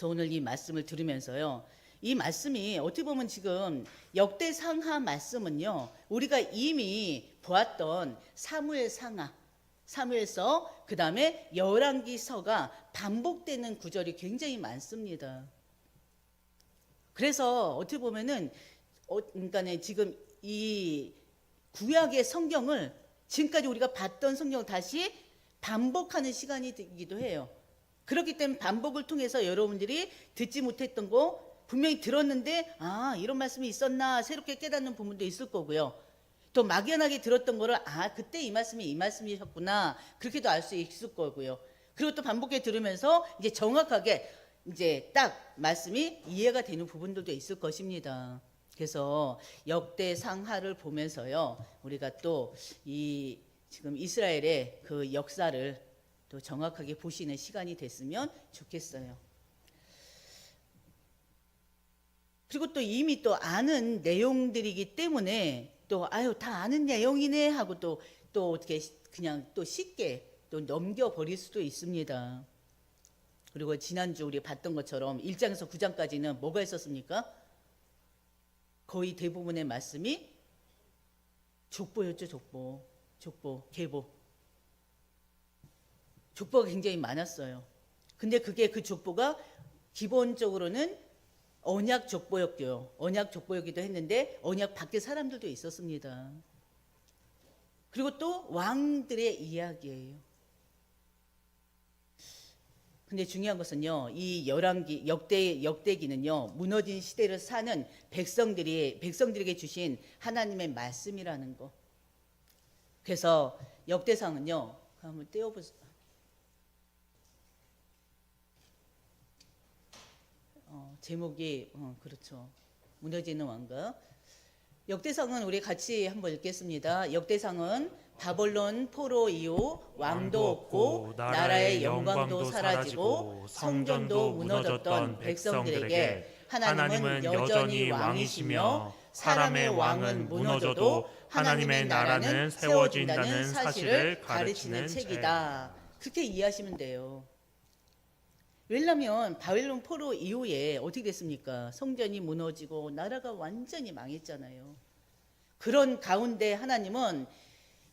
그래서 오늘 이 말씀을 들으면서요. 이 말씀이 어떻게 보면 지금 역대상하 말씀은요. 우리가 이미 보았던 사무엘상하, 사무엘서, 그 다음에 열왕기서가 반복되는 구절이 굉장히 많습니다. 그래서 어떻게 보면은 그러니까 지금 이 구약의 성경을 지금까지 우리가 봤던 성경을 다시 반복하는 시간이 되기도 해요. 그렇기 때문에 반복을 통해서 여러분들이 듣지 못했던 거 분명히 들었는데 이런 말씀이 있었나 새롭게 깨닫는 부분도 있을 거고요. 또 막연하게 들었던 거를 그때 이 말씀이 이 말씀이셨구나 그렇게도 알 수 있을 거고요. 그리고 또 반복해 들으면서 이제 정확하게 이제 딱 말씀이 이해가 되는 부분들도 있을 것입니다. 그래서 역대상하를 보면서요, 우리가 또 이 지금 이스라엘의 그 역사를 또 정확하게 보시는 시간이 됐으면 좋겠어요. 그리고 또 이미 또 아는 내용들이기 때문에 또 다 아는 내용이네 하고 또 어떻게 그냥 또 쉽게 또 넘겨버릴 수도 있습니다. 그리고 지난주 우리 봤던 것처럼 1장에서 9장까지는 뭐가 있었습니까? 거의 대부분의 말씀이 족보였죠. 족보, 계보. 족보가 굉장히 많았어요. 근데 그 족보가 기본적으로는 언약 족보였기도 했는데 언약 밖에 사람들도 있었습니다. 그리고 또 왕들의 이야기예요. 근데 중요한 것은요, 이 열왕기 역대기는요, 무너진 시대를 사는 백성들에게 주신 하나님의 말씀이라는 거. 그래서 역대상은요, 한번 떼어보세요. 제목이 그렇죠. 무너지는 왕가. 역대상은 우리 같이 한번 읽겠습니다. 역대상은 바벨론 포로 이후 왕도 없고 나라의 영광도 사라지고 성전도 무너졌던 백성들에게 하나님은 여전히 왕이시며 사람의 왕은 무너져도 하나님의 나라는 세워진다는 사실을 가르치는 책이다. 그렇게 이해하시면 돼요. 왜냐하면 바벨론 포로 이후에 어떻게 됐습니까? 성전이 무너지고 나라가 완전히 망했잖아요. 그런 가운데 하나님은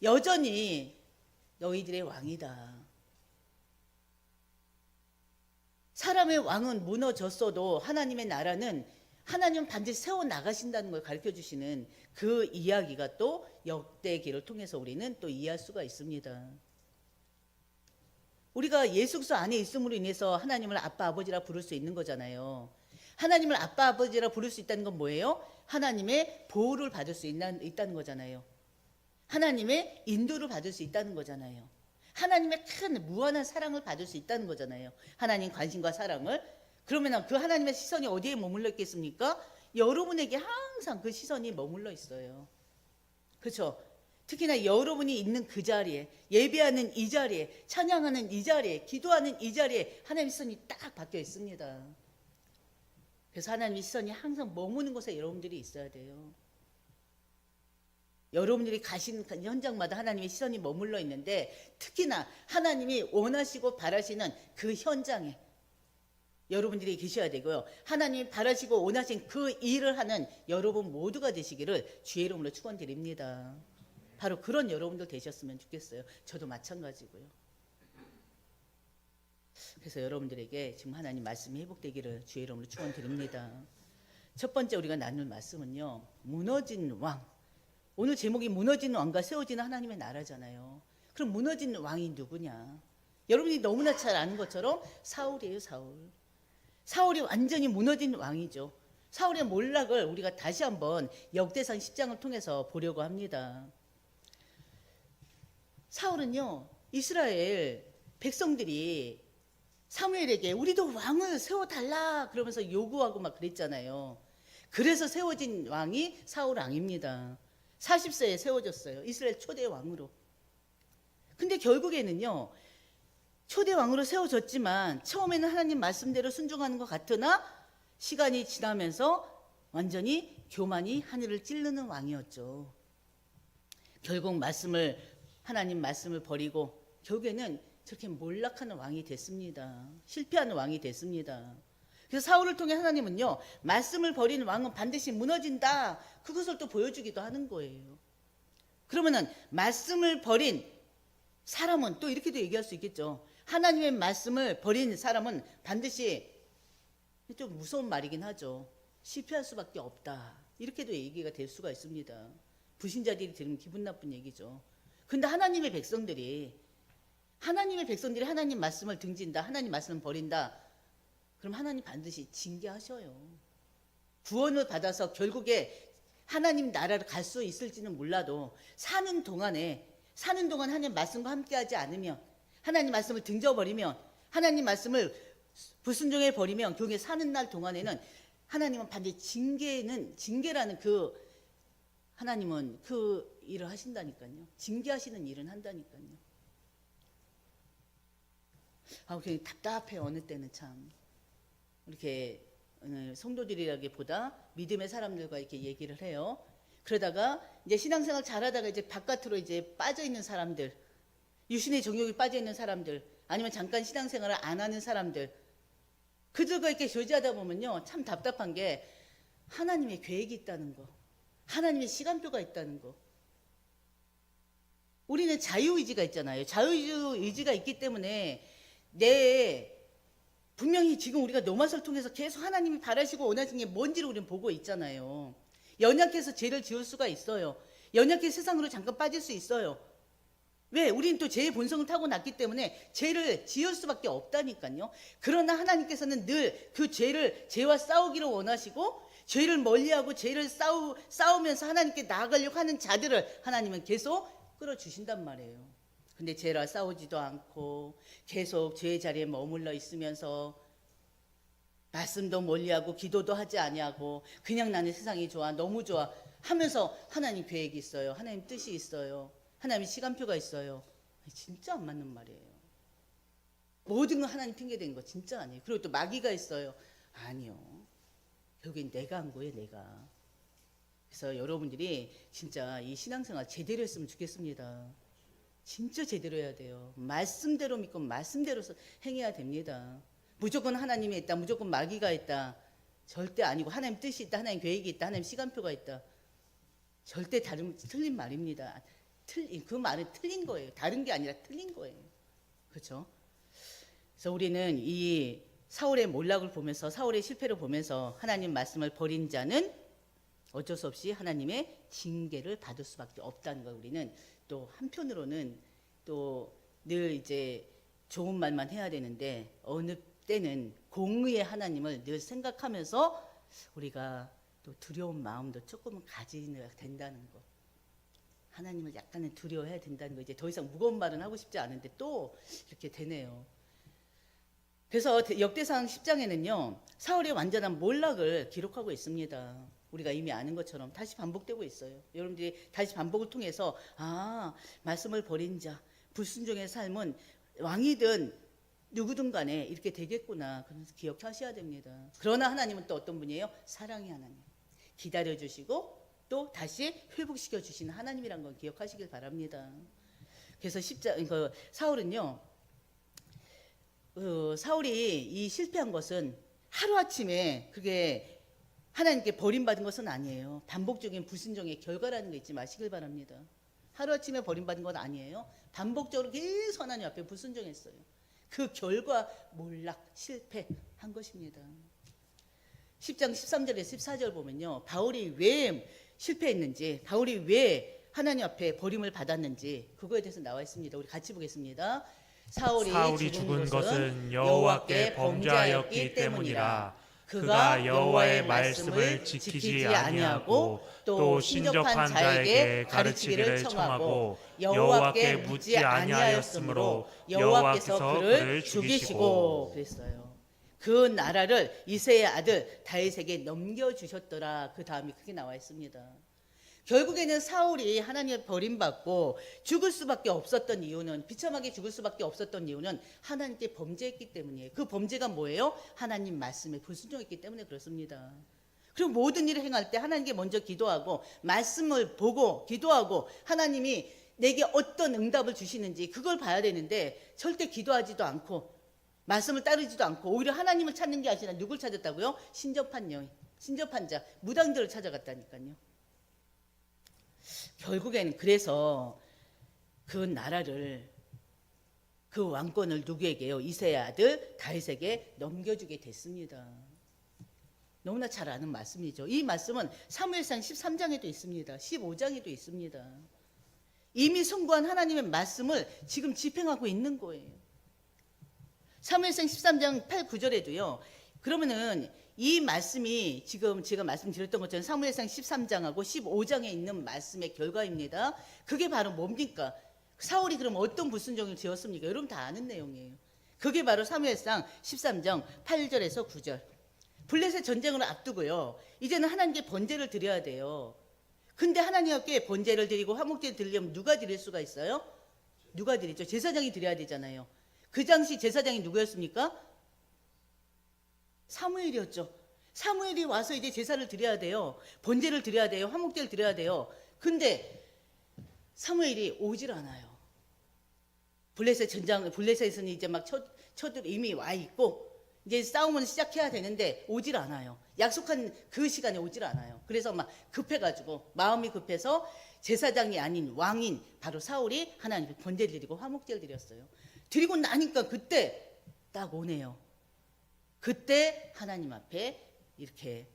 여전히 너희들의 왕이다. 사람의 왕은 무너졌어도 하나님의 나라는 하나님은 반드시 세워나가신다는 걸 가르쳐주시는 그 이야기가 또 역대기를 통해서 우리는 또 이해할 수가 있습니다. 우리가 예수 그리스도 안에 있음으로 인해서 하나님을 아빠 아버지라 부를 수 있는 거잖아요. 하나님을 아빠 아버지라 부를 수 있다는 건 뭐예요? 하나님의 보호를 받을 수 있다는 거잖아요. 하나님의 인도를 받을 수 있다는 거잖아요. 하나님의 큰 무한한 사랑을 받을 수 있다는 거잖아요. 하나님 관심과 사랑을. 그러면 그 하나님의 시선이 어디에 머물러 있겠습니까? 여러분에게 항상 그 시선이 머물러 있어요. 그렇죠? 특히나 여러분이 있는 그 자리에, 예배하는 이 자리에, 찬양하는 이 자리에, 기도하는 이 자리에 하나님의 시선이 딱 박혀 있습니다. 그래서 하나님의 시선이 항상 머무는 곳에 여러분들이 있어야 돼요. 여러분들이 가신 현장마다 하나님의 시선이 머물러 있는데 특히나 하나님이 원하시고 바라시는 그 현장에 여러분들이 계셔야 되고요. 하나님이 바라시고 원하신 그 일을 하는 여러분 모두가 되시기를 주의 이름으로 축원드립니다. 바로 그런 여러분들 되셨으면 좋겠어요. 저도 마찬가지고요. 그래서 여러분들에게 지금 하나님 말씀이 회복되기를 주의 이름으로 축원드립니다. 첫 번째 우리가 나눌 말씀은요, 무너진 왕. 오늘 제목이 무너진 왕과 세워지는 하나님의 나라잖아요. 그럼 무너진 왕이 누구냐? 여러분이 너무나 잘 아는 것처럼 사울이에요. 사울이 완전히 무너진 왕이죠. 사울의 몰락을 우리가 다시 한번 역대상 10장을 통해서 보려고 합니다. 사울은요, 이스라엘 백성들이 사무엘에게 우리도 왕을 세워달라 그러면서 요구하고 막 그랬잖아요. 그래서 세워진 왕이 사울 왕입니다. 40세에 세워졌어요. 이스라엘 초대 왕으로. 근데 결국에는요, 초대 왕으로 세워졌지만 처음에는 하나님 말씀대로 순종하는 것 같으나 시간이 지나면서 완전히 교만이 하늘을 찌르는 왕이었죠. 결국 하나님 말씀을 버리고 결국에는 저렇게 몰락하는 왕이 됐습니다. 실패하는 왕이 됐습니다. 그래서 사울을 통해 하나님은요, 말씀을 버리는 왕은 반드시 무너진다, 그것을 또 보여주기도 하는 거예요. 그러면은 말씀을 버린 사람은 또 이렇게도 얘기할 수 있겠죠. 하나님의 말씀을 버린 사람은 반드시, 좀 무서운 말이긴 하죠, 실패할 수밖에 없다, 이렇게도 얘기가 될 수가 있습니다. 불신자들이 들으면 기분 나쁜 얘기죠. 근데 하나님의 백성들이 하나님 말씀을 등진다, 하나님 말씀을 버린다, 그럼 하나님 반드시 징계하셔요. 구원을 받아서 결국에 하나님 나라를 갈 수 있을지는 몰라도 사는 동안 하나님 말씀과 함께하지 않으면, 하나님 말씀을 등져버리면, 하나님 말씀을 불순종해 버리면, 결국에 사는 날 동안에는 하나님은 반드시 징계라는 하나님은 그 일을 하신다니까요. 징계하시는 일은 한다니까요. 그냥 답답해요. 어느 때는 참 이렇게 성도들이라기보다 믿음의 사람들과 이렇게 얘기를 해요. 그러다가 이제 신앙생활 잘하다가 이제 바깥으로 이제 빠져 있는 사람들, 유신의 정욕이 빠져 있는 사람들, 아니면 잠깐 신앙생활을 안 하는 사람들, 그들과 이렇게 교제하다 보면요, 참 답답한 게 하나님의 계획이 있다는 거, 하나님의 시간표가 있다는 거. 우리는 자유의지가 있잖아요. 자유의지가 있기 때문에 분명히 지금 우리가 노마서를 통해서 계속 하나님이 바라시고 원하시는 게 뭔지를 우리는 보고 있잖아요. 연약해서 죄를 지을 수가 있어요. 연약해 세상으로 잠깐 빠질 수 있어요. 왜? 우리는 또 죄의 본성을 타고났기 때문에 죄를 지을 수밖에 없다니까요. 그러나 하나님께서는 늘 그 죄와 싸우기를 원하시고, 죄를 멀리하고 죄를 싸우면서 하나님께 나아가려고 하는 자들을 하나님은 계속 끌어주신단 말이에요. 근데 죄와 싸우지도 않고 계속 죄의 자리에 머물러 있으면서 말씀도 멀리하고 기도도 하지 아니하고 그냥 나는 세상이 좋아, 너무 좋아 하면서 하나님 계획이 있어요, 하나님 뜻이 있어요, 하나님 시간표가 있어요. 진짜 안 맞는 말이에요. 모든 건 하나님 핑계대는 거 진짜 아니에요. 그리고 또 마귀가 있어요. 아니요, 결국엔 내가 한 거예요, 내가. 그래서 여러분들이 진짜 이 신앙생활 제대로 했으면 좋겠습니다. 진짜 제대로 해야 돼요. 말씀대로 믿고 말씀대로 행해야 됩니다. 무조건 하나님이 있다, 무조건 마귀가 있다, 절대 아니고, 하나님 뜻이 있다, 하나님 계획이 있다, 하나님 시간표가 있다, 절대 틀린 말입니다. 그 말은 틀린 거예요. 다른 게 아니라 틀린 거예요. 그렇죠? 그래서 우리는 이 사울의 몰락을 보면서, 사울의 실패를 보면서 하나님 말씀을 버린 자는 어쩔 수 없이 하나님의 징계를 받을 수밖에 없다는 걸 우리는 또 한편으로는 또 늘 이제 좋은 말만 해야 되는데, 어느 때는 공의의 하나님을 늘 생각하면서 우리가 또 두려운 마음도 조금은 가지셔야 된다는 거. 하나님을 약간은 두려워해야 된다는 거. 이제 더 이상 무거운 말은 하고 싶지 않은데 또 이렇게 되네요. 그래서 역대상 10장에는요 사울의 완전한 몰락을 기록하고 있습니다. 우리가 이미 아는 것처럼 다시 반복되고 있어요. 여러분들이 다시 반복을 통해서 말씀을 버린 자, 불순종의 삶은 왕이든 누구든 간에 이렇게 되겠구나, 그러면서 기억하셔야 됩니다. 그러나 하나님은 또 어떤 분이에요? 사랑의 하나님, 기다려주시고 또 다시 회복시켜 주시는 하나님이란 걸 기억하시길 바랍니다. 그래서 사울은요, 사울이 이 실패한 것은 하루아침에 그게 하나님께 버림받은 것은 아니에요. 반복적인 불순종의 결과라는 거 잊지 마시길 바랍니다. 하루아침에 버림받은 건 아니에요. 반복적으로 계속 하나님 앞에 불순종했어요. 그 결과 몰락, 실패한 것입니다. 10장 13절에서 14절 보면요, 바울이 왜 실패했는지, 바울이 왜 하나님 앞에 버림을 받았는지 그거에 대해서 나와 있습니다. 우리 같이 보겠습니다. 사울이 죽은 것은 여호와께 범죄하였기 때문이라. 그가 여호와의 말씀을 지키지 아니하고 또 신접한 자에게 가르치기를 청하고 여호와께 묻지 아니하였으므로 여호와께서 그를 죽이시고 그랬어요. 그 나라를 이새의 아들 다윗에게 넘겨주셨더라. 그 다음이 크게 나와 있습니다. 결국에는 사울이 하나님의 버림받고 죽을 수밖에 없었던 이유는, 비참하게 죽을 수밖에 없었던 이유는 하나님께 범죄했기 때문이에요. 그 범죄가 뭐예요? 하나님 말씀에 불순종했기 때문에 그렇습니다. 그리고 모든 일을 행할 때 하나님께 먼저 기도하고 말씀을 보고 기도하고 하나님이 내게 어떤 응답을 주시는지 그걸 봐야 되는데 절대 기도하지도 않고 말씀을 따르지도 않고 오히려 하나님을 찾는 게 아니라 누굴 찾았다고요? 신접한 여인, 신접한 자, 무당들을 찾아갔다니까요. 결국에는 그래서 그 나라를, 그 왕권을 누구에게요? 이새의 아들 다윗에게 넘겨주게 됐습니다. 너무나 잘 아는 말씀이죠. 이 말씀은 사무엘상 13장에도 있습니다. 15장에도 있습니다. 이미 선고한 하나님의 말씀을 지금 집행하고 있는 거예요. 사무엘상 13장 8, 9절에도요. 그러면은 이 말씀이 지금 제가 말씀드렸던 것처럼 사무엘상 13장하고 15장에 있는 말씀의 결과입니다. 그게 바로 뭡니까? 사울이 그럼 어떤 불순종을 지었습니까? 여러분 다 아는 내용이에요. 그게 바로 사무엘상 13장 8절에서 9절. 블레셋 전쟁을 앞두고요. 이제는 하나님께 번제를 드려야 돼요. 근데 하나님께 번제를 드리고 화목제를 드리려면 누가 드릴 수가 있어요? 누가 드리죠? 제사장이 드려야 되잖아요. 그 당시 제사장이 누구였습니까? 사무엘이었죠. 사무엘이 와서 이제 제사를 드려야 돼요. 번제를 드려야 돼요. 화목제를 드려야 돼요. 근데 사무엘이 오질 않아요. 블레셋에서는 이제 막 쳐들 이미 와 있고 이제 싸움을 시작해야 되는데 오질 않아요. 약속한 그 시간에 오질 않아요. 그래서 막 급해가지고 마음이 급해서 제사장이 아닌 왕인 바로 사울이 하나님께 번제를 드리고 화목제를 드렸어요. 드리고 나니까 그때 딱 오네요. 그때 하나님 앞에 이렇게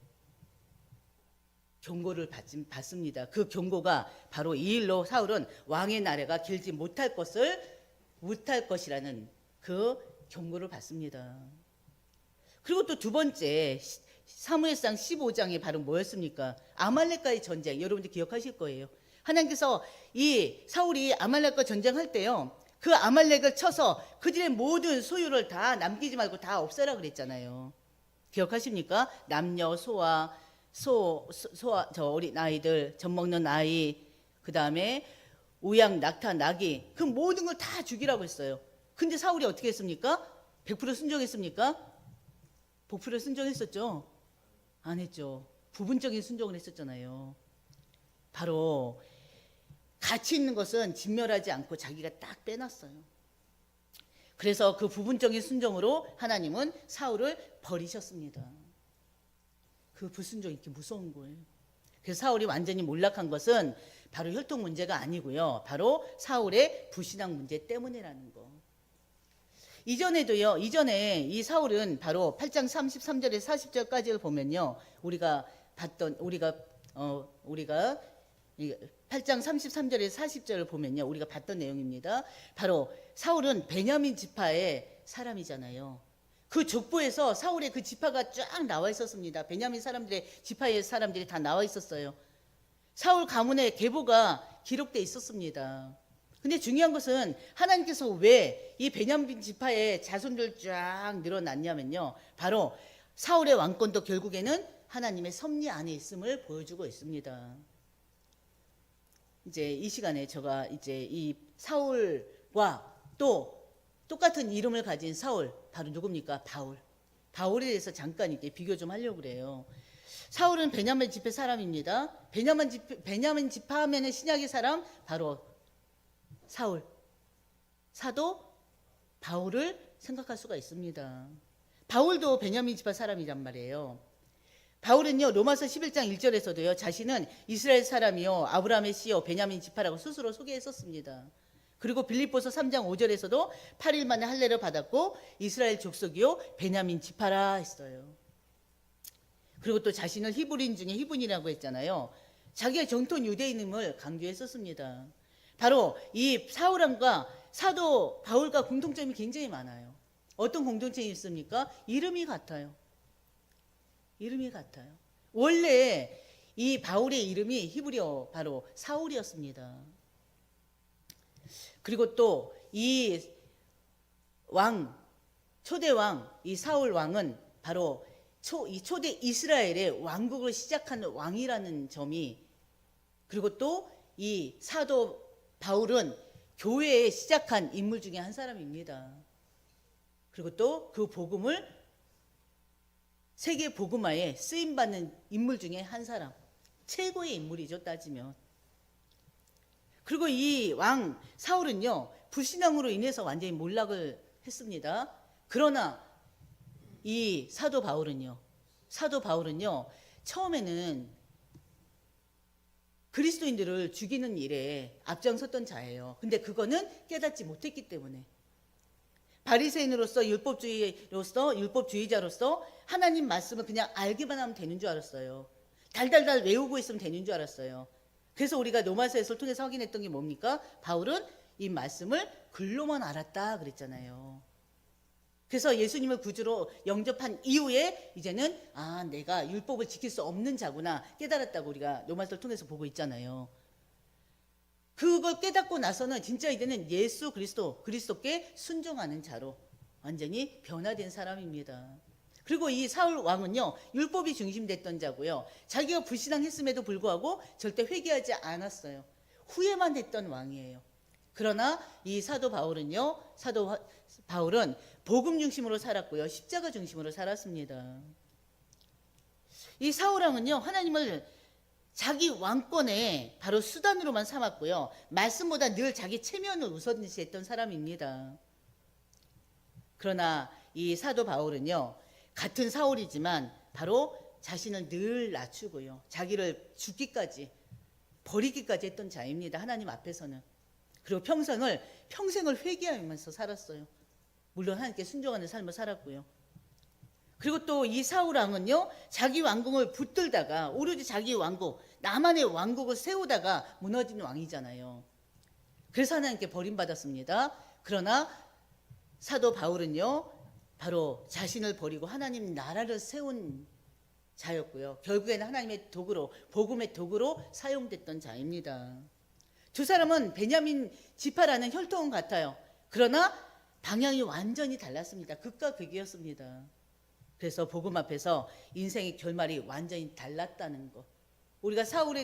경고를 받습니다. 그 경고가 바로 이 일로 사울은 왕의 나라가 길지 못할 것이라는 그 경고를 받습니다. 그리고 또 두 번째 사무엘상 15장이 바로 뭐였습니까? 아말렉과의 전쟁. 여러분들 기억하실 거예요. 하나님께서 이 사울이 아말렉과 전쟁할 때요. 그 아말렉을 쳐서 그들의 모든 소유를 다 남기지 말고 다 없애라 그랬잖아요. 기억하십니까? 남녀, 저 어린 아이들, 젖 먹는 아이, 그 다음에 우양, 낙타, 나귀, 그 모든 걸 다 죽이라고 했어요. 근데 사울이 어떻게 했습니까? 100% 순종했습니까? 100% 순종했었죠? 안 했죠. 부분적인 순종을 했었잖아요. 바로 가치 있는 것은 진멸하지 않고 자기가 딱 빼놨어요. 그래서 그 부분적인 순종으로 하나님은 사울을 버리셨습니다. 그 불순종이 이렇게 무서운 거예요. 그래서 사울이 완전히 몰락한 것은 바로 혈통 문제가 아니고요. 바로 사울의 불신앙 문제 때문이라는 거. 이전에 이 사울은 바로 8장 33절에서 40절까지를 보면요. 우리가 8장 33절에서 40절을 보면요. 우리가 봤던 내용입니다. 바로 사울은 베냐민 지파의 사람이잖아요. 그 족보에서 사울의 그 지파가 쫙 나와 있었습니다. 베냐민 사람들의 지파의 사람들이 다 나와 있었어요. 사울 가문의 계보가 기록되어 있었습니다. 근데 중요한 것은 하나님께서 왜 이 베냐민 지파의 자손들 쫙 늘어났냐면요. 바로 사울의 왕권도 결국에는 하나님의 섭리 안에 있음을 보여주고 있습니다. 이제 이 시간에 제가 이제 이 사울과 또 똑같은 이름을 가진 사울, 바로 누굽니까? 바울에 대해서 잠깐 이렇게 비교 좀 하려고 그래요. 사울은 베냐민 지파 사람입니다. 베냐민 지파 하면은 신약의 사람 바로 사울, 사도 바울을 생각할 수가 있습니다. 바울도 베냐민 지파 사람이란 말이에요. 바울은요, 로마서 11장 1절에서도요, 자신은 이스라엘 사람이요, 아브라함의 씨요, 베냐민 지파라고 스스로 소개했었습니다. 그리고 빌립보서 3장 5절에서도 8일 만에 할례를 받았고 이스라엘 족속이요, 베냐민 지파라 했어요. 그리고 또 자신을 히브리인 중에 히브리라고 했잖아요. 자기가 정통 유대인임을 강조했었습니다. 바로 이 사울왕과 사도 바울과 공통점이 굉장히 많아요. 어떤 공통점이 있습니까? 이름이 같아요. 이름이 같아요. 원래 이 바울의 이름이 히브리어 바로 사울이었습니다. 그리고 또 이 초대왕, 이 사울 왕은 바로 이 초대 이스라엘의 왕국을 시작한 왕이라는 점이, 그리고 또 이 사도 바울은 교회에 시작한 인물 중에 한 사람입니다. 그리고 또 그 복음을 세계 복음화에 쓰임받는 인물 중에 한 사람, 최고의 인물이죠, 따지면. 그리고 이 왕 사울은요, 불신앙으로 인해서 완전히 몰락을 했습니다. 그러나 이 사도 바울은요, 처음에는 그리스도인들을 죽이는 일에 앞장섰던 자예요. 근데 그거는 깨닫지 못했기 때문에, 바리새인으로서 율법주의자로서 하나님 말씀을 그냥 알기만 하면 되는 줄 알았어요. 달달달 외우고 있으면 되는 줄 알았어요. 그래서 우리가 로마서에서를 통해서 확인했던 게 뭡니까? 바울은 이 말씀을 글로만 알았다 그랬잖아요. 그래서 예수님을 구주로 영접한 이후에 이제는 내가 율법을 지킬 수 없는 자구나 깨달았다고 우리가 로마서를 통해서 보고 있잖아요. 그걸 깨닫고 나서는 진짜 이제는 예수 그리스도께 순종하는 자로 완전히 변화된 사람입니다. 그리고 이 사울 왕은요, 율법이 중심됐던 자고요, 자기가 불신앙했음에도 불구하고 절대 회개하지 않았어요. 후회만 했던 왕이에요. 그러나 이 사도 바울은 복음 중심으로 살았고요, 십자가 중심으로 살았습니다. 이 사울 왕은요, 하나님을 자기 왕권의 바로 수단으로만 삼았고요, 말씀보다 늘 자기 체면을 우선시했던 사람입니다. 그러나 이 사도 바울은요, 같은 사울이지만 바로 자신을 늘 낮추고요, 자기를 죽기까지 버리기까지 했던 자입니다. 하나님 앞에서는. 그리고 평생을 회개하면서 살았어요. 물론 하나님께 순종하는 삶을 살았고요. 그리고 또 이 사울 왕은요, 자기 왕국을 붙들다가 오로지 자기 왕국, 나만의 왕국을 세우다가 무너진 왕이잖아요. 그래서 하나님께 버림받았습니다. 그러나 사도 바울은요, 바로 자신을 버리고 하나님 나라를 세운 자였고요, 결국에는 하나님의 도구로, 복음의 도구로 사용됐던 자입니다. 두 사람은 베냐민 지파라는 혈통은 같아요. 그러나 방향이 완전히 달랐습니다. 극과 극이었습니다. 그래서 복음 앞에서 인생의 결말이 완전히 달랐다는 거. 우리가 사울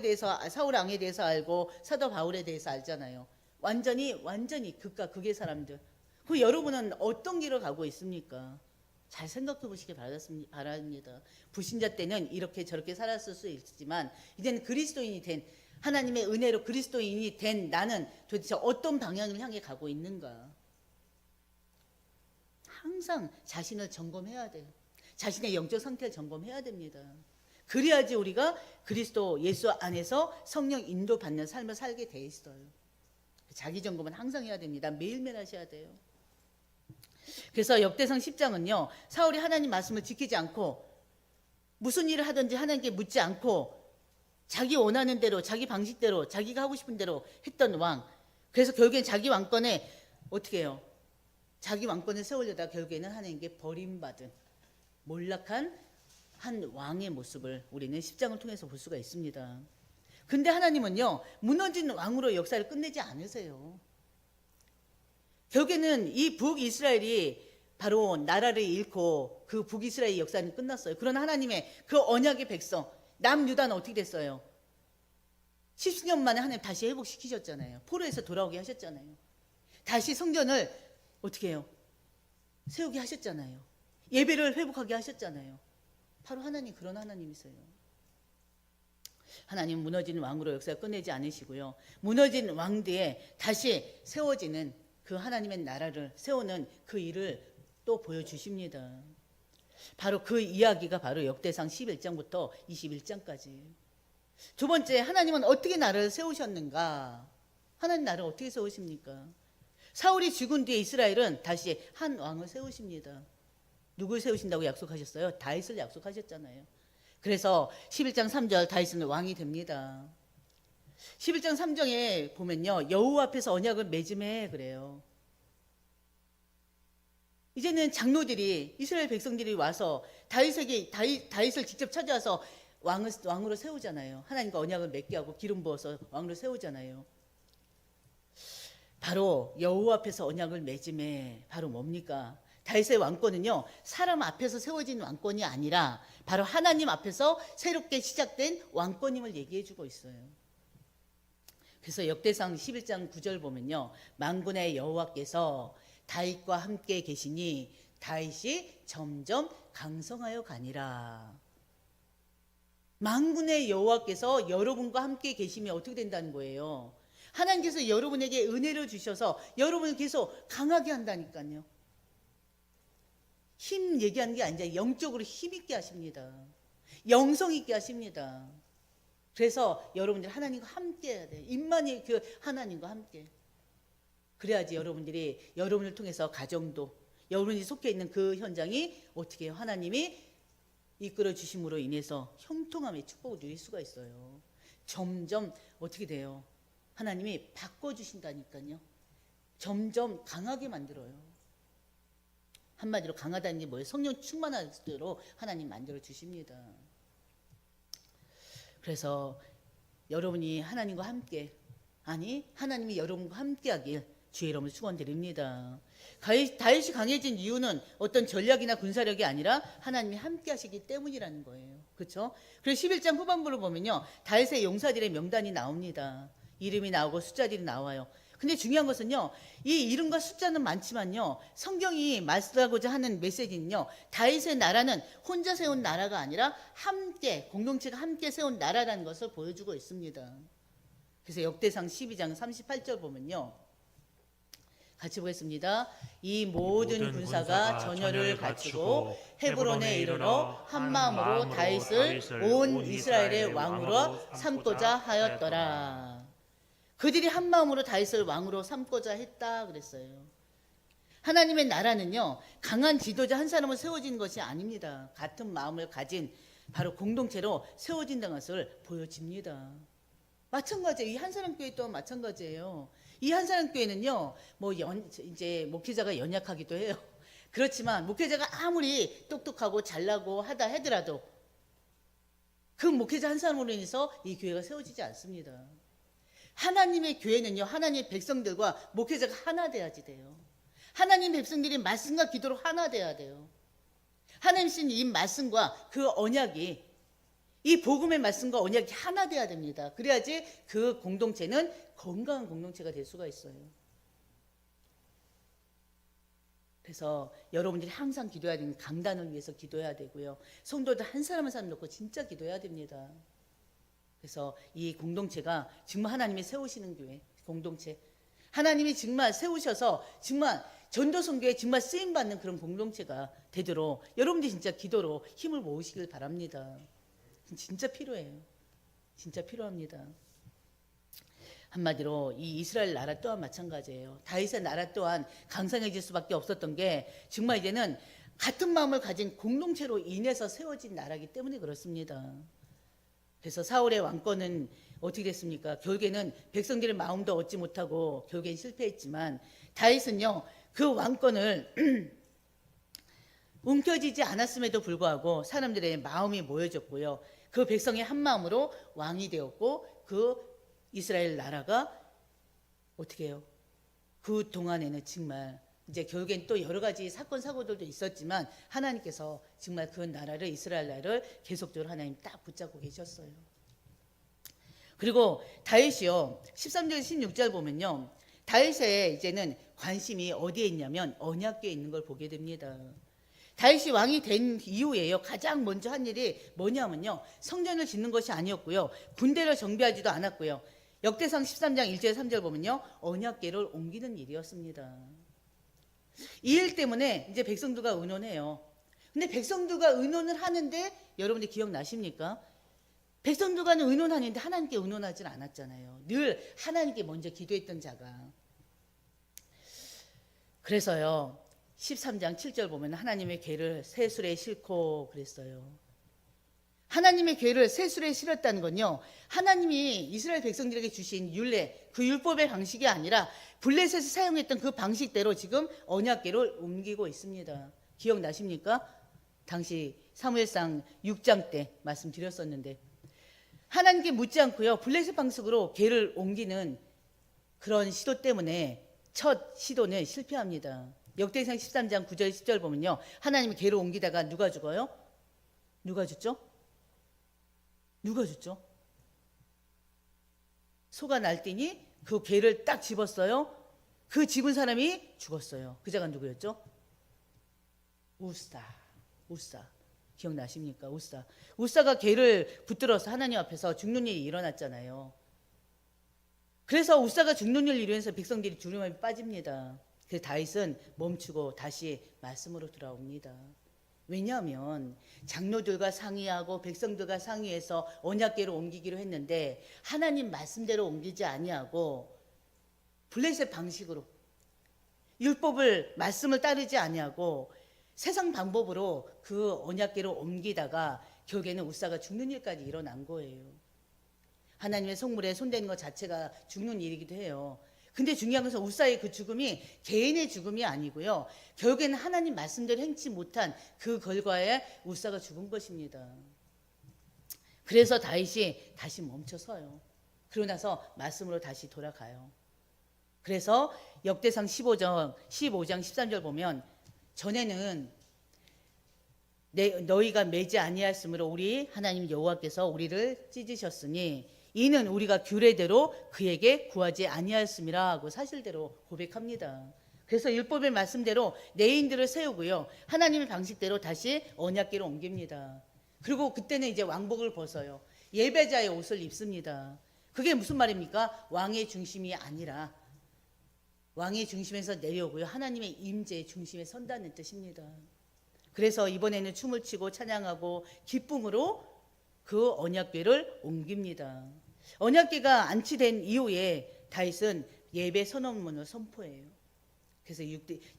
왕에 대해서 알고 사도 바울에 대해서 알잖아요. 완전히 극과 극의 사람들. 그 여러분은 어떤 길을 가고 있습니까? 잘 생각해 보시기 바랍니다. 불신자 때는 이렇게 저렇게 살았을 수 있지만 이제는 그리스도인이 된, 하나님의 은혜로 그리스도인이 된 나는 도대체 어떤 방향을 향해 가고 있는가? 항상 자신을 점검해야 돼요. 자신의 영적 상태를 점검해야 됩니다. 그래야지 우리가 그리스도 예수 안에서 성령 인도받는 삶을 살게 돼 있어요. 자기 점검은 항상 해야 됩니다. 매일매일 하셔야 돼요. 그래서 역대상 10장은요, 사울이 하나님 말씀을 지키지 않고 무슨 일을 하든지 하나님께 묻지 않고 자기 원하는 대로, 자기 방식대로, 자기가 하고 싶은 대로 했던 왕. 그래서 결국엔 자기 왕권에 어떻게 해요? 자기 왕권을 세우려다 결국에는 하나님께 버림받은 몰락한 한 왕의 모습을 우리는 10장을 통해서 볼 수가 있습니다. 근데 하나님은요, 무너진 왕으로 역사를 끝내지 않으세요. 결국에는 이 북이스라엘이 바로 나라를 잃고 그 북이스라엘 역사는 끝났어요. 그러나 하나님의 그 언약의 백성 남유다는 어떻게 됐어요? 10수년 만에 하나님 다시 회복시키셨잖아요. 포로에서 돌아오게 하셨잖아요. 다시 성전을 어떻게 해요? 세우게 하셨잖아요. 예배를 회복하게 하셨잖아요. 바로 하나님, 그런 하나님이세요. 하나님 무너진 왕으로 역사를 끝내지 않으시고요, 무너진 왕 뒤에 다시 세워지는 그 하나님의 나라를 세우는 그 일을 또 보여주십니다. 바로 그 이야기가 바로 역대상 11장부터 21장까지. 두 번째, 하나님은 어떻게 나라를 세우셨는가? 하나님 나라를 어떻게 세우십니까? 사울이 죽은 뒤에 이스라엘은 다시 한 왕을 세우십니다. 누굴 세우신다고 약속하셨어요? 다윗을 약속하셨잖아요. 그래서 11장 3절 다윗은 왕이 됩니다. 11장 3장에 보면요, 여호와 앞에서 언약을 맺음해 그래요. 이제는 장로들이, 이스라엘 백성들이 와서 다윗을 직접 찾아와서 왕으로 세우잖아요. 하나님과 언약을 맺게 하고 기름 부어서 왕으로 세우잖아요. 바로 여호와 앞에서 언약을 맺음에 바로 뭡니까? 다윗의 왕권은요, 사람 앞에서 세워진 왕권이 아니라 바로 하나님 앞에서 새롭게 시작된 왕권임을 얘기해 주고 있어요. 그래서 역대상 11장 9절 보면요, 만군의 여호와께서 다윗과 함께 계시니 다윗이 점점 강성하여 가니라. 만군의 여호와께서 여러분과 함께 계시면 어떻게 된다는 거예요? 하나님께서 여러분에게 은혜를 주셔서 여러분을 계속 강하게 한다니까요. 힘 얘기하는 게 아니라 영적으로 힘 있게 하십니다. 영성 있게 하십니다. 그래서 여러분들 하나님과 함께 해야 돼요. 임만이 그 하나님과 함께. 그래야지 여러분들이 여러분을 통해서 가정도 여러분이 속해 있는 그 현장이 어떻게 해요? 하나님이 이끌어 주심으로 인해서 형통함의 축복을 누릴 수가 있어요. 점점 어떻게 돼요? 하나님이 바꿔주신다니까요. 점점 강하게 만들어요. 한마디로 강하다는 게 뭐예요? 성령 충만할 대로 하나님 만들어 주십니다. 그래서 여러분이 하나님과 함께, 아니 하나님이 여러분과 함께하길 주의 이름으로 축원드립니다. 다윗이 강해진 이유는 어떤 전략이나 군사력이 아니라 하나님이 함께하시기 때문이라는 거예요. 그렇죠? 그래서 11장 후반부를 보면요, 다윗의 용사들의 명단이 나옵니다. 이름이 나오고 숫자들이 나와요. 근데 중요한 것은요, 이 이름과 숫자는 많지만요, 성경이 말씀하고자 하는 메시지는요, 다윗의 나라는 혼자 세운 나라가 아니라 함께, 공동체가 함께 세운 나라라는 것을 보여주고 있습니다. 그래서 역대상 12장 38절 보면요, 같이 보겠습니다. 이 모든 군사가 전열을 갖추고 헤브론에 이르러 한 마음으로 다윗을 온 이스라엘의 왕으로 삼고자 하였더라. 그들이 한 마음으로 다윗을 왕으로 삼고자 했다 그랬어요. 하나님의 나라는요, 강한 지도자 한 사람을 세워지는 것이 아닙니다. 같은 마음을 가진 바로 공동체로 세워진다는 것을 보여집니다. 마찬가지예요. 이 한사람 교회 또한 마찬가지예요. 이 한사람 교회는요, 이제 목회자가 연약하기도 해요. 그렇지만 목회자가 아무리 똑똑하고 잘나고 하다 하더라도 그 목회자 한 사람으로 인해서 이 교회가 세워지지 않습니다. 하나님의 교회는요, 하나님의 백성들과 목회자가 하나 돼야지 돼요. 하나님 백성들이 말씀과 기도로 하나 돼야 돼요. 하나님 신 이 말씀과 그 언약이, 이 복음의 말씀과 언약이 하나 돼야 됩니다. 그래야지 그 공동체는 건강한 공동체가 될 수가 있어요. 그래서 여러분들이 항상 기도해야 되는 강단을 위해서 기도해야 되고요. 성도들 한 사람 한 사람 놓고 진짜 기도해야 됩니다. 그래서 이 공동체가 정말 하나님이 세우시는 교회, 공동체, 하나님이 정말 세우셔서 정말 전도선교에 정말 쓰임받는 그런 공동체가 되도록 여러분들이 진짜 기도로 힘을 모으시길 바랍니다. 진짜 필요해요. 진짜 필요합니다. 한마디로 이 이스라엘 나라 또한 마찬가지예요. 다윗의 나라 또한 강성해질 수밖에 없었던 게 정말 이제는 같은 마음을 가진 공동체로 인해서 세워진 나라이기 때문에 그렇습니다. 그래서 사울의 왕권은 어떻게 됐습니까? 결국에는 백성들의 마음도 얻지 못하고 결국엔 실패했지만 다윗은요, 그 왕권을 움켜쥐지 않았음에도 불구하고 사람들의 마음이 모여졌고요. 그 백성이 한 마음으로 왕이 되었고 그 이스라엘 나라가 어떻게 해요? 그 동안에는 정말 이제 결국엔 또 여러 가지 사건 사고들도 있었지만 하나님께서 정말 그 나라를, 이스라엘 나라를 계속적으로 하나님 딱 붙잡고 계셨어요. 그리고 다윗이요, 13절 16절 보면요, 다윗의 이제는 관심이 어디에 있냐면 언약궤에 있는 걸 보게 됩니다. 다윗이 왕이 된 이후에요, 가장 먼저 한 일이 뭐냐면요, 성전을 짓는 것이 아니었고요, 군대를 정비하지도 않았고요, 역대상 13장 1절 3절 보면요, 언약궤를 옮기는 일이었습니다. 이 일 때문에 이제 백성들과 의논해요. 근데 백성들과 의논을 하는데 여러분들 기억나십니까? 백성들과는 의논하는데 하나님께 의논하지 않았잖아요. 늘 하나님께 먼저 기도했던 자가. 그래서요, 13장 7절 보면 하나님의 궤를 새술에 싣고 그랬어요. 하나님의 궤를 새술에 실었다는 건요, 하나님이 이스라엘 백성들에게 주신 율례, 그 율법의 방식이 아니라 블레셋에서 사용했던 그 방식대로 지금 언약궤를 옮기고 있습니다. 기억나십니까? 당시 사무엘상 6장 때 말씀드렸었는데 하나님께 묻지 않고요, 블레셋 방식으로 궤를 옮기는 그런 시도 때문에 첫 시도는 실패합니다. 역대상 13장 9절 10절 보면요, 하나님이 궤를 옮기다가 누가 죽어요? 누가 죽죠? 누가 죽죠? 소가 날뛰니 그 궤를 딱 집었어요. 그 집은 사람이 죽었어요. 그 자가 누구였죠? 우사. 기억나십니까? 우사가 궤를 붙들어서 하나님 앞에서 죽는 일이 일어났잖아요. 그래서 우사가 죽는 일을 이루면서 백성들이 두려움에 빠집니다. 그래서 다윗은 멈추고 다시 말씀으로 돌아옵니다. 왜냐하면 장로들과 상의하고 백성들과 상의해서 언약궤로 옮기기로 했는데 하나님 말씀대로 옮기지 아니하고 블레셋 방식으로 율법을 말씀을 따르지 아니하고 세상 방법으로 그 언약궤로 옮기다가 결국에는 우사가 죽는 일까지 일어난 거예요. 하나님의 성물에 손대는 것 자체가 죽는 일이기도 해요. 근데 중요한 것은 우사의 그 죽음이 개인의 죽음이 아니고요. 결국에는 하나님 말씀대로 행치 못한 그 결과에 우사가 죽은 것입니다. 그래서 다윗이 다시 멈춰서요. 그러고 나서 말씀으로 다시 돌아가요. 그래서 역대상 15장 13절 보면 전에는 너희가 매지 아니하였으므로 우리 하나님 여호와께서 우리를 찢으셨으니 이는 우리가 규례대로 그에게 구하지 아니하였음이라 하고 사실대로 고백합니다. 그래서 율법의 말씀대로 내인들을 세우고요. 하나님의 방식대로 다시 언약궤로 옮깁니다. 그리고 그때는 이제 왕복을 벗어요. 예배자의 옷을 입습니다. 그게 무슨 말입니까? 왕의 중심이 아니라 왕의 중심에서 내려오고요. 하나님의 임재의 중심에 선다는 뜻입니다. 그래서 이번에는 춤을 추고 찬양하고 기쁨으로 그 언약궤를 옮깁니다. 언약궤가 안치된 이후에 다윗은 예배 선언문을 선포해요. 그래서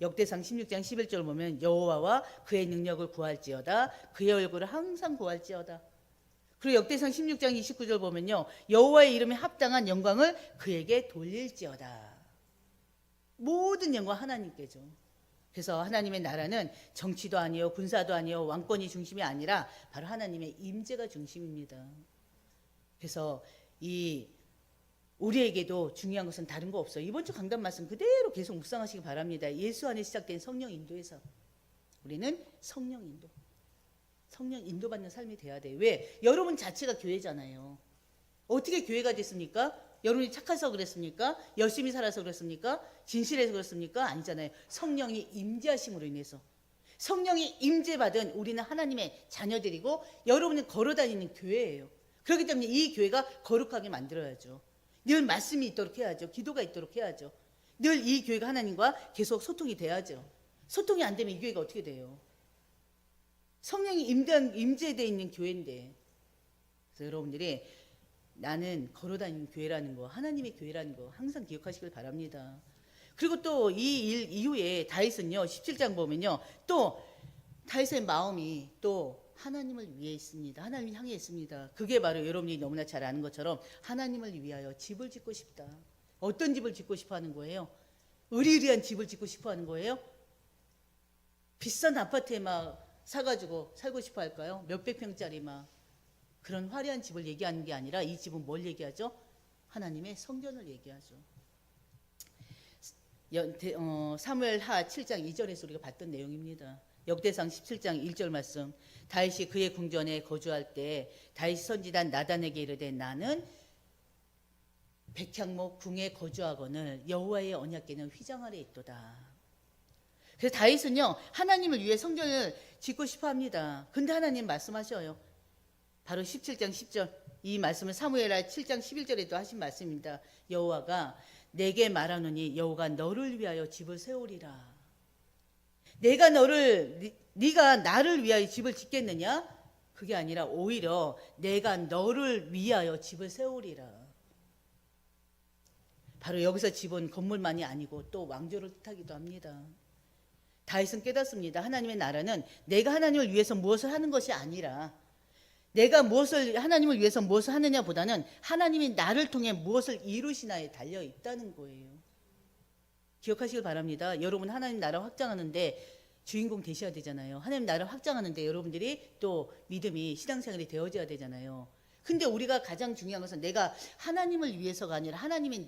역대상 16장 11절 보면 여호와와 그의 능력을 구할지어다 그의 얼굴을 항상 구할지어다. 그리고 역대상 16장 29절 보면요 여호와의 이름에 합당한 영광을 그에게 돌릴지어다. 모든 영광 하나님께죠. 그래서 하나님의 나라는 정치도 아니요 군사도 아니요 왕권이 중심이 아니라 바로 하나님의 임재가 중심입니다. 그래서 우리에게도 중요한 것은 다른 거 없어요. 이번 주 강단 말씀 그대로 계속 묵상하시기 바랍니다. 예수 안에 시작된 성령 인도에서 우리는 성령 인도받는 삶이 돼야 돼요. 왜? 여러분 자체가 교회잖아요. 어떻게 교회가 됐습니까? 여러분이 착해서 그랬습니까? 열심히 살아서 그랬습니까? 진실해서 그랬습니까? 아니잖아요. 성령이 임재하심으로 인해서. 성령이 임재받은 우리는 하나님의 자녀들이고 여러분은 걸어다니는 교회예요. 그렇기 때문에 이 교회가 거룩하게 만들어야죠. 늘 말씀이 있도록 해야죠. 기도가 있도록 해야죠. 늘 이 교회가 하나님과 계속 소통이 돼야죠. 소통이 안 되면 이 교회가 어떻게 돼요? 성령이 임재되어 있는 교회인데. 그래서 여러분들이 나는 걸어다니는 교회라는 거, 하나님의 교회라는 거 항상 기억하시길 바랍니다. 그리고 또 이 일 이후에 다윗은요, 17장 보면요, 또 다윗의 마음이 또 하나님을 위해 있습니다. 하나님을 향해 있습니다. 그게 바로 여러분이 너무나 잘 아는 것처럼 하나님을 위하여 집을 짓고 싶다. 어떤 집을 짓고 싶어 하는 거예요? 의리의리한 집을 짓고 싶어 하는 거예요? 비싼 아파트에 막 사가지고 살고 싶어 할까요? 몇백 평짜리 막 그런 화려한 집을 얘기하는 게 아니라 이 집은 뭘 얘기하죠? 하나님의 성전을 얘기하죠. 사무엘하 7장 2절에서 우리가 봤던 내용입니다. 역대상 17장 1절 말씀. 다윗이 그의 궁전에 거주할 때 다윗 선지단 나단에게 이르되 나는 백향목 궁에 거주하거늘 여호와의 언약궤는 휘장 아래 있도다. 그래서 다윗은요 하나님을 위해 성전을 짓고 싶어 합니다. 근데 하나님 말씀하셔요. 바로 17장 10절 이 말씀은 사무엘하 7장 11절에도 하신 말씀입니다. 여호와가 내게 말하노니 여호와가 너를 위하여 집을 세우리라. 네가 나를 위하여 집을 짓겠느냐? 그게 아니라 오히려 내가 너를 위하여 집을 세우리라. 바로 여기서 집은 건물만이 아니고 또 왕조를 뜻하기도 합니다. 다윗은 깨닫습니다. 하나님의 나라는 내가 하나님을 위해서 무엇을 하는 것이 아니라 내가 하나님을 위해서 무엇을 하느냐 보다는 하나님이 나를 통해 무엇을 이루시나에 달려 있다는 거예요. 기억하시길 바랍니다. 여러분 하나님 나라 확장하는데 주인공 되셔야 되잖아요. 하나님 나라 확장하는데 여러분들이 또 믿음이 신앙생활이 되어져야 되잖아요. 근데 우리가 가장 중요한 것은 내가 하나님을 위해서가 아니라 하나님이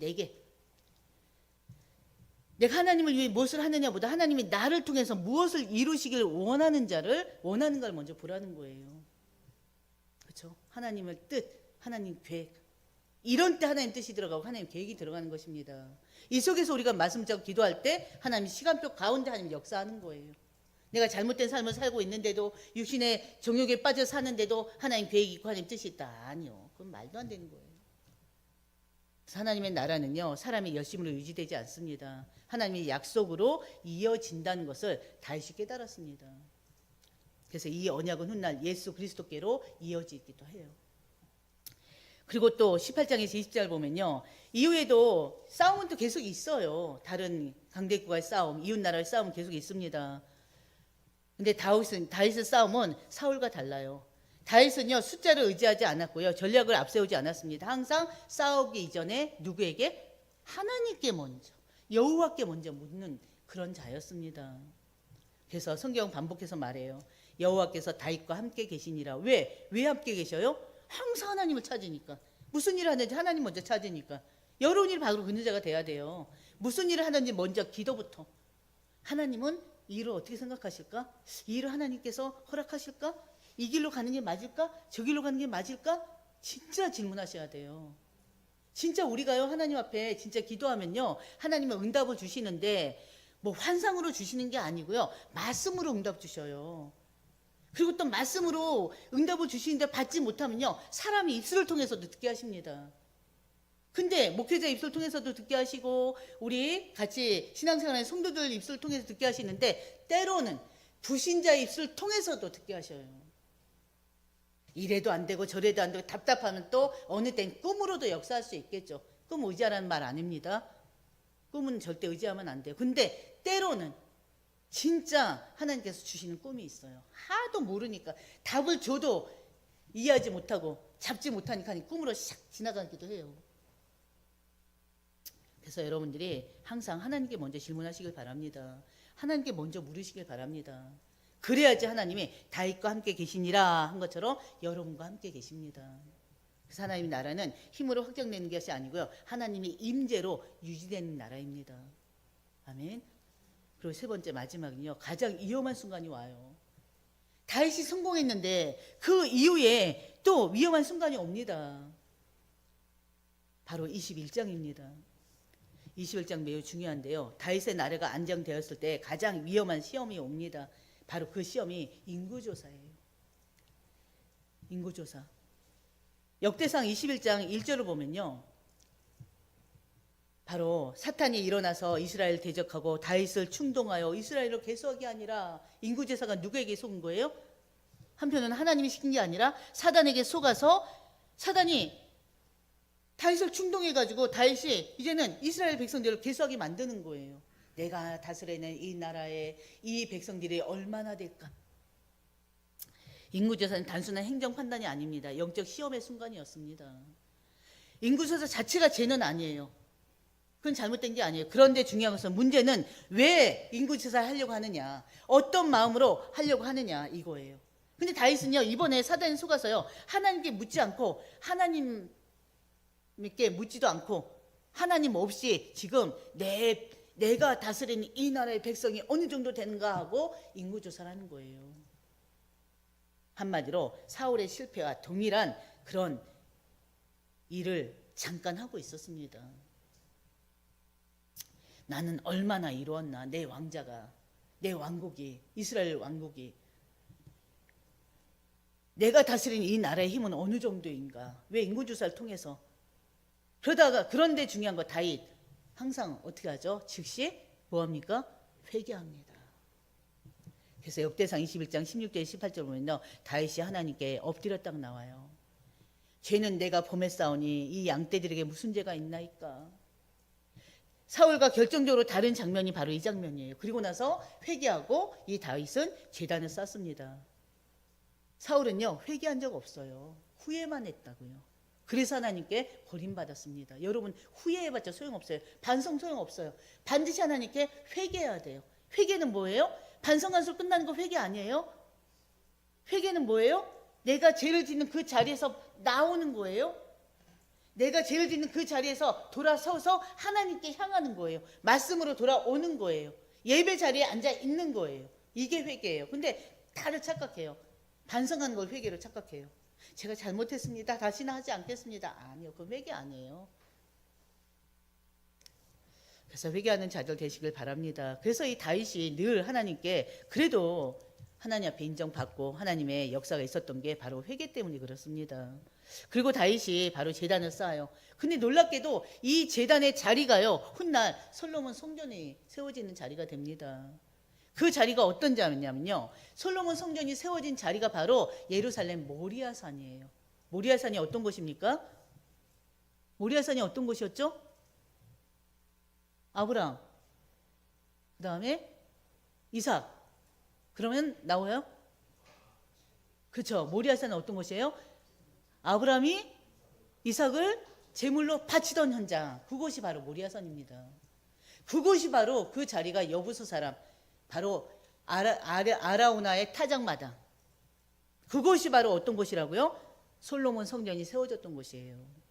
내가 하나님을 위해 무엇을 하느냐보다 하나님이 나를 통해서 무엇을 이루시길 원하는 걸 먼저 보라는 거예요. 그렇죠? 하나님의 뜻, 하나님 계획. 이런 때 하나님 뜻이 들어가고 하나님 계획이 들어가는 것입니다. 이 속에서 우리가 말씀 잡고 기도할 때 하나님 시간표 가운데 하나님 역사하는 거예요. 내가 잘못된 삶을 살고 있는데도 육신의 정욕에 빠져 사는데도 하나님 계획이 있고 하나님 뜻이 있다. 아니요. 그건 말도 안 되는 거예요. 하나님의 나라는요, 사람의 열심으로 유지되지 않습니다. 하나님의 약속으로 이어진다는 것을 다윗이 깨달았습니다. 그래서 이 언약은 훗날 예수 그리스도께로 이어지기도 해요. 그리고 또 18장에서 20절 보면요, 이후에도 싸움은 또 계속 있어요. 다른 강대국과의 싸움, 이웃나라의 싸움은 계속 있습니다. 근데 다윗의 싸움은 사울과 달라요. 다윗은요, 숫자를 의지하지 않았고요, 전략을 앞세우지 않았습니다. 항상 싸우기 이전에 누구에게? 하나님께 먼저, 여호와께 먼저 묻는 그런 자였습니다. 그래서 성경 반복해서 말해요. 여호와께서 다윗과 함께 계시니라. 왜 함께 계셔요? 항상 하나님을 찾으니까. 무슨 일을 하는지 하나님 먼저 찾으니까. 여러운 일을 바로 걷는 자가 돼야 돼요. 무슨 일을 하는지 먼저 기도부터. 하나님은 이 일을 어떻게 생각하실까? 이 일을 하나님께서 허락하실까? 이 길로 가는 게 맞을까? 저 길로 가는 게 맞을까? 진짜 질문하셔야 돼요. 진짜 우리가요, 하나님 앞에 진짜 기도하면요, 하나님은 응답을 주시는데 뭐 환상으로 주시는 게 아니고요, 말씀으로 응답 주셔요. 그리고 또 말씀으로 응답을 주시는데 받지 못하면요, 사람이 입술을 통해서도 듣게 하십니다. 근데 목회자 입술 통해서도 듣게 하시고 우리 같이 신앙생활하는 성도들 입술 통해서 듣게 하시는데 때로는 불신자의 입술 통해서도 듣게 하셔요. 이래도 안 되고 저래도 안 되고 답답하면 또 어느 땐 꿈으로도 역사할 수 있겠죠. 꿈 의지하라는 말 아닙니다. 꿈은 절대 의지하면 안 돼요. 근데 때로는 진짜 하나님께서 주시는 꿈이 있어요. 하도 모르니까 답을 줘도 이해하지 못하고 잡지 못하니까 꿈으로 샥 지나가기도 해요. 그래서 여러분들이 항상 하나님께 먼저 질문하시길 바랍니다. 하나님께 먼저 물으시길 바랍니다. 그래야지 하나님이 다윗과 함께 계시니라 한 것처럼 여러분과 함께 계십니다. 그래서 하나님의 나라는 힘으로 확장되는 것이 아니고요, 하나님의 임재로 유지되는 나라입니다. 아멘. 그리고 세 번째 마지막은요, 가장 위험한 순간이 와요. 다윗이 성공했는데 그 이후에 또 위험한 순간이 옵니다. 바로 21장입니다. 21장 매우 중요한데요, 다윗의 나라가 안정되었을 때 가장 위험한 시험이 옵니다. 바로 그 시험이 인구조사예요. 인구조사. 역대상 21장 1절을 보면요, 바로 사탄이 일어나서 이스라엘 대적하고 다윗을 충동하여 이스라엘로 계속하게 아니라, 인구제사가 누구에게 속은 거예요? 한편은 하나님이 시킨 게 아니라 사단에게 속아서 사단이 다윗을 충동해가지고 다윗이 이제는 이스라엘 백성들을 계속하게 만드는 거예요. 내가 다스리는 이 나라에 이 백성들이 얼마나 될까? 인구조사는 단순한 행정 판단이 아닙니다. 영적 시험의 순간이었습니다. 인구조사 자체가 죄는 아니에요. 그건 잘못된 게 아니에요. 그런데 중요한 것은, 문제는 왜 인구조사를 하려고 하느냐, 어떤 마음으로 하려고 하느냐, 이거예요. 근데 다윗은요, 이번에 사단에 속아서요, 하나님께 묻지 않고, 하나님께 묻지도 않고, 하나님 없이 지금 내가 다스리는 이 나라의 백성이 어느 정도 되는가 하고 인구조사를 하는 거예요. 한마디로 사울의 실패와 동일한 그런 일을 잠깐 하고 있었습니다. 나는 얼마나 이루었나, 내 왕자가, 내 왕국이, 이스라엘 왕국이, 내가 다스리는 이 나라의 힘은 어느 정도인가, 왜 인구조사를 통해서. 그런데 중요한 거, 다윗 항상 어떻게 하죠? 즉시 뭐합니까? 회개합니다. 그래서 역대상 21장 16절 18절 보면요, 다윗이 하나님께 엎드려 딱 나와요. 죄는 내가 범했사오니 이 양떼들에게 무슨 죄가 있나이까. 사울과 결정적으로 다른 장면이 바로 이 장면이에요. 그리고 나서 회개하고 이 다윗은 제단을 쌓습니다. 사울은요, 회개한 적 없어요. 후회만 했다고요. 그래서 하나님께 버림받았습니다. 여러분, 후회해봤자 소용없어요. 반성 소용없어요. 반드시 하나님께 회개해야 돼요. 회개는 뭐예요? 반성한술 끝나는 거 회개 아니에요? 회개는 뭐예요? 내가 죄를 짓는 그 자리에서 나오는 거예요. 내가 죄를 짓는 그 자리에서 돌아서서 하나님께 향하는 거예요. 말씀으로 돌아오는 거예요. 예배 자리에 앉아 있는 거예요. 이게 회개예요. 근데 다들 착각해요. 반성하는 걸 회개로 착각해요. 제가 잘못했습니다, 다시는 하지 않겠습니다. 아니요, 그건 회개 아니에요. 그래서 회개하는 자들 되시길 바랍니다. 그래서 이 다윗이 늘 하나님께 그래도 하나님 앞에 인정받고 하나님의 역사가 있었던 게 바로 회개 때문이 그렇습니다. 그리고 다윗이 바로 제단을 쌓아요. 근데 놀랍게도 이 제단의 자리가요, 훗날 솔로몬 성전이 세워지는 자리가 됩니다. 그 자리가 어떤 자리냐면요, 솔로몬 성전이 세워진 자리가 바로 예루살렘 모리아산이에요. 모리아산이 어떤 곳입니까? 모리아산이 어떤 곳이었죠? 아브라함, 그 다음에 이삭. 그러면 나와요? 그렇죠. 모리아산은 어떤 곳이에요? 아브라함이 이삭을 제물로 바치던 현장, 그곳이 바로 모리아산입니다. 그곳이 바로 그 자리가 여부수 사람, 바로 아라우나의 타작마당, 그곳이 바로 어떤 곳이라고요? 솔로몬 성전이 세워졌던 곳이에요.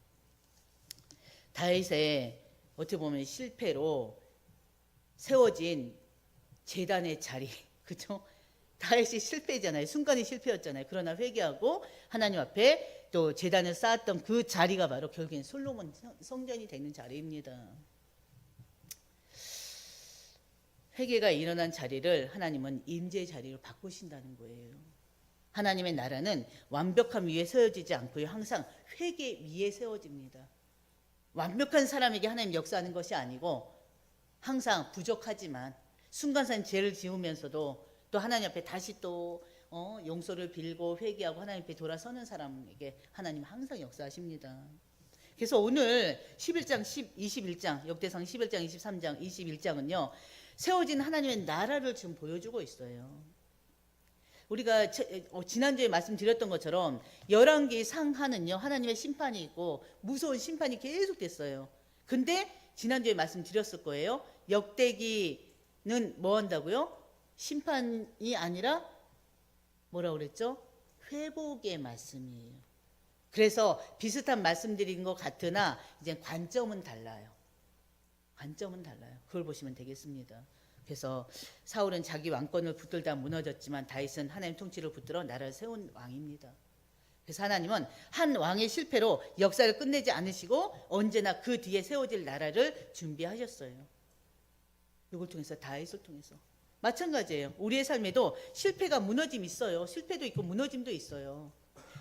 다윗의 어떻게 보면 실패로 세워진 제단의 자리, 그렇죠? 다윗이 실패잖아요. 순간이 실패였잖아요. 그러나 회개하고 하나님 앞에 또 제단을 쌓았던 그 자리가 바로 결국엔 솔로몬 성전이 되는 자리입니다. 회개가 일어난 자리를 하나님은 임재 자리로 바꾸신다는 거예요. 하나님의 나라는 완벽함 위에 세워지지 않고요, 항상 회개 위에 세워집니다. 완벽한 사람에게 하나님 역사하는 것이 아니고 항상 부족하지만 순간산 죄를 지으면서도 또 하나님 앞에 다시 또 용서를 빌고 회개하고 하나님 앞에 돌아서는 사람에게 하나님 항상 역사하십니다. 그래서 오늘 11장, 21장, 역대상 11장, 23장, 21장은요, 세워진 하나님의 나라를 지금 보여주고 있어요. 우리가 지난주에 말씀드렸던 것처럼 열왕기 상하는요, 하나님의 심판이 있고 무서운 심판이 계속됐어요. 근데 지난주에 말씀드렸을 거예요. 역대기는 뭐 한다고요? 심판이 아니라 뭐라고 그랬죠? 회복의 말씀이에요. 그래서 비슷한 말씀드린 것 같으나 이제 관점은 달라요. 관점은 달라요. 그걸 보시면 되겠습니다. 그래서 사울은 자기 왕권을 붙들다 무너졌지만 다윗은 하나님 통치를 붙들어 나라를 세운 왕입니다. 그래서 하나님은 한 왕의 실패로 역사를 끝내지 않으시고 언제나 그 뒤에 세워질 나라를 준비하셨어요. 이걸 통해서, 다윗을 통해서. 마찬가지예요. 우리의 삶에도 실패가 무너짐이 있어요. 실패도 있고 무너짐도 있어요.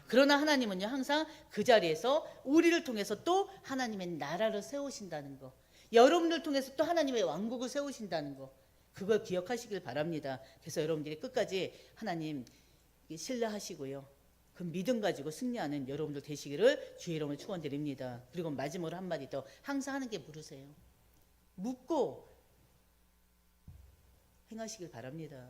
그러나 하나님은요, 항상 그 자리에서 우리를 통해서 또 하나님의 나라를 세우신다는 거, 여러분들 통해서 또 하나님의 왕국을 세우신다는 거, 그걸 기억하시길 바랍니다. 그래서 여러분들이 끝까지 하나님 신뢰하시고요, 그 믿음 가지고 승리하는 여러분들 되시기를 주의 이름으로 축원드립니다. 그리고 마지막으로 한마디 더, 항상 하는 게 물으세요. 묻고 행하시길 바랍니다.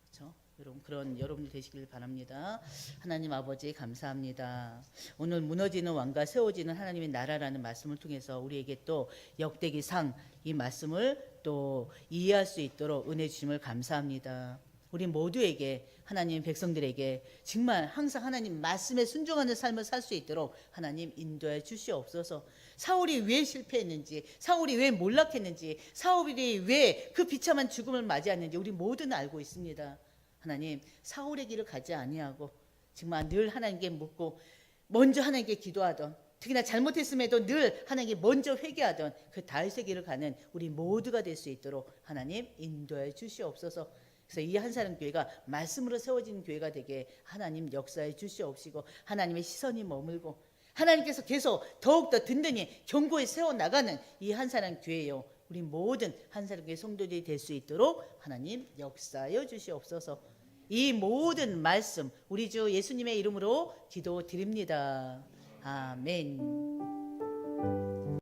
그렇죠? 여러분, 그런 여러분들 되시길 바랍니다. 하나님 아버지 감사합니다. 오늘 무너지는 왕과 세워지는 하나님의 나라라는 말씀을 통해서 우리에게 또 역대기상 이 말씀을 또 이해할 수 있도록 은혜 주심을 감사합니다. 우리 모두에게, 하나님 백성들에게 정말 항상 하나님 말씀에 순종하는 삶을 살 수 있도록 하나님 인도해 주시옵소서. 사울이 왜 실패했는지, 사울이 왜 몰락했는지, 사울이 왜 그 비참한 죽음을 맞이했는지 우리 모두는 알고 있습니다. 하나님, 사울의 길을 가지 아니하고 정말 늘 하나님께 묻고 먼저 하나님께 기도하던, 특히나 잘못했음에도 늘 하나님께 먼저 회개하던 그 다윗의 길을 가는 우리 모두가 될 수 있도록 하나님 인도해 주시옵소서. 그래서 이 한사람 교회가 말씀으로 세워진 교회가 되게 하나님 역사해 주시옵시고, 하나님의 시선이 머물고 하나님께서 계속 더욱더 든든히 견고히 세워나가는 이 한사람 교회요, 우리 모든 한사람 교회 성도들이 될 수 있도록 하나님 역사해 주시옵소서. 이 모든 말씀 우리 주 예수님의 이름으로 기도드립니다. 아멘.